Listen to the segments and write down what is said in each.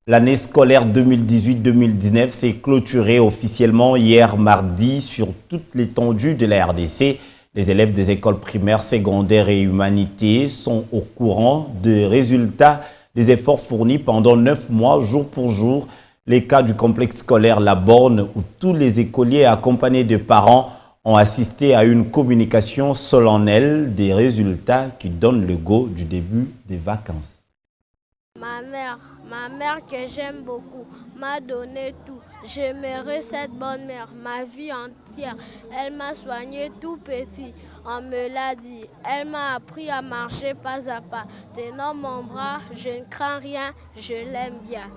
L'année scolaire 2018-2019 s'est clôturée officiellement hier mardi sur toute l'étendue de la RDC. Les élèves des écoles primaires, secondaires et humanités sont au courant des résultats des efforts fournis pendant 9 mois, jour pour jour. Les cas du complexe scolaire La Borne, où tous les écoliers accompagnés de parents ont assisté à une communication solennelle des résultats qui donnent le go du début des vacances. Ma mère que j'aime beaucoup, m'a donné tout. J'aimerais cette bonne mère, ma vie entière. Elle m'a soigné tout petit, on me l'a dit. Elle m'a appris à marcher pas à pas. Tenant mon bras, je ne crains rien, je l'aime bien.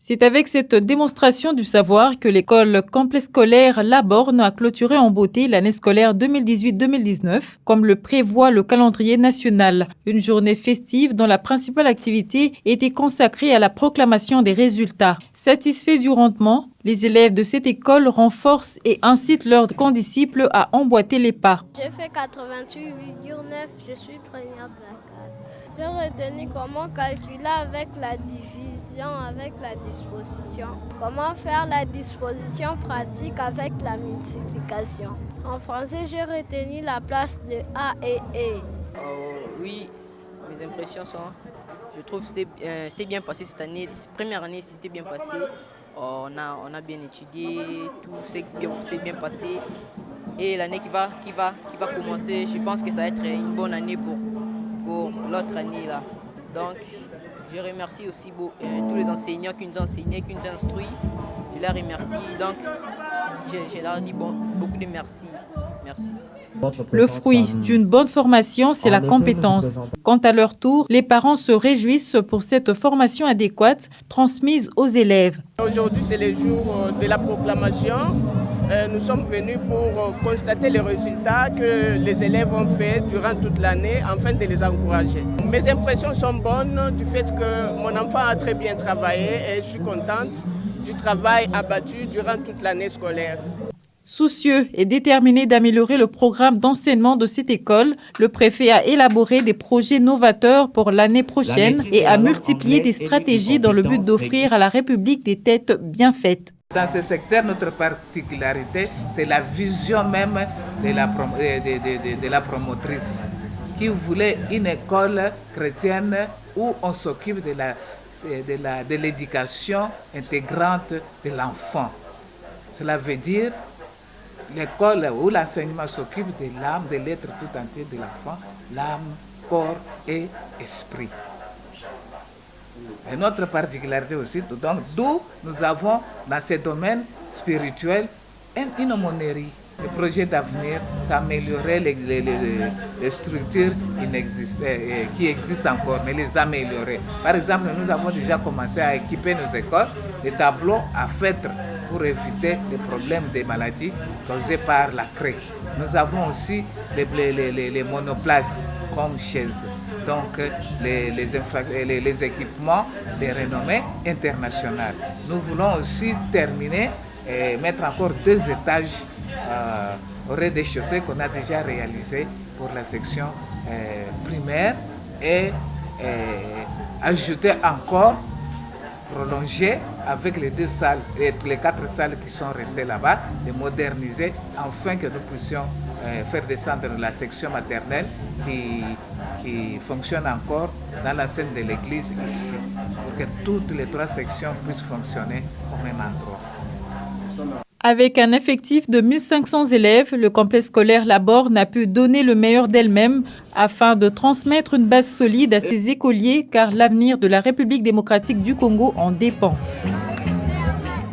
C'est avec cette démonstration du savoir que l'école complexe scolaire La Borne a clôturé en beauté l'année scolaire 2018-2019, comme le prévoit le calendrier national. Une journée festive dont la principale activité était consacrée à la proclamation des résultats. Satisfaits du rendement, les élèves de cette école renforcent et incitent leurs condisciples à emboîter les pas. J'ai fait 88,9, je suis première de la classe. J'ai retenu comment calculer avec la division, avec la disposition. Comment faire la disposition pratique avec la multiplication. En français, j'ai retenu la place de A et E. Oui, mes impressions sont... Je trouve que c'était bien passé cette année. Première année, c'était bien passé. On a bien étudié, tout s'est bien passé. Et l'année qui va commencer, je pense que ça va être une bonne année pour l'autre année là. Donc, je remercie aussi tous les enseignants qui nous ont enseigné, qui nous ont instruits. Je les remercie. Donc, je leur dis beaucoup de merci. Merci. Le fruit d'une bonne formation, c'est la compétence. Quant à leur tour, les parents se réjouissent pour cette formation adéquate transmise aux élèves. Aujourd'hui, c'est le jour de la proclamation. Nous sommes venus pour constater les résultats que les élèves ont fait durant toute l'année afin de les encourager. Mes impressions sont bonnes du fait que mon enfant a très bien travaillé et je suis contente du travail abattu durant toute l'année scolaire. Soucieux et déterminé d'améliorer le programme d'enseignement de cette école, le préfet a élaboré des projets novateurs pour l'année prochaine et a multiplié des stratégies dans le but d'offrir à la République des têtes bien faites. Dans ce secteur, notre particularité, c'est la vision même de la promotrice qui voulait une école chrétienne où on s'occupe de l'éducation intégrante de l'enfant. Cela veut dire l'école où l'enseignement s'occupe de l'âme, de l'être tout entier de l'enfant, l'âme, corps et esprit. Et notre particularité aussi, donc, d'où nous avons dans ces domaines spirituels une aumônerie. Le projet d'avenir, c'est améliorer les structures qui existent encore, mais les améliorer. Par exemple, nous avons déjà commencé à équiper nos écoles de tableaux à feutre pour éviter les problèmes des maladies causées par la craie. Nous avons aussi les monoplaces comme chaises. Donc les équipements de renommée internationale. Nous voulons aussi terminer et mettre encore 2 étages au rez-de-chaussée qu'on a déjà réalisé pour la section primaire et ajouter encore, prolonger avec les 2 salles et les 4 salles qui sont restées là-bas, de moderniser afin que nous puissions faire descendre la section maternelle qui fonctionne encore dans la scène de l'église ici, pour que toutes les 3 sections puissent fonctionner au même endroit. Avec un effectif de 1500 élèves, le complexe scolaire La Borne a pu donner le meilleur d'elle-même afin de transmettre une base solide à ses écoliers car l'avenir de la République démocratique du Congo en dépend.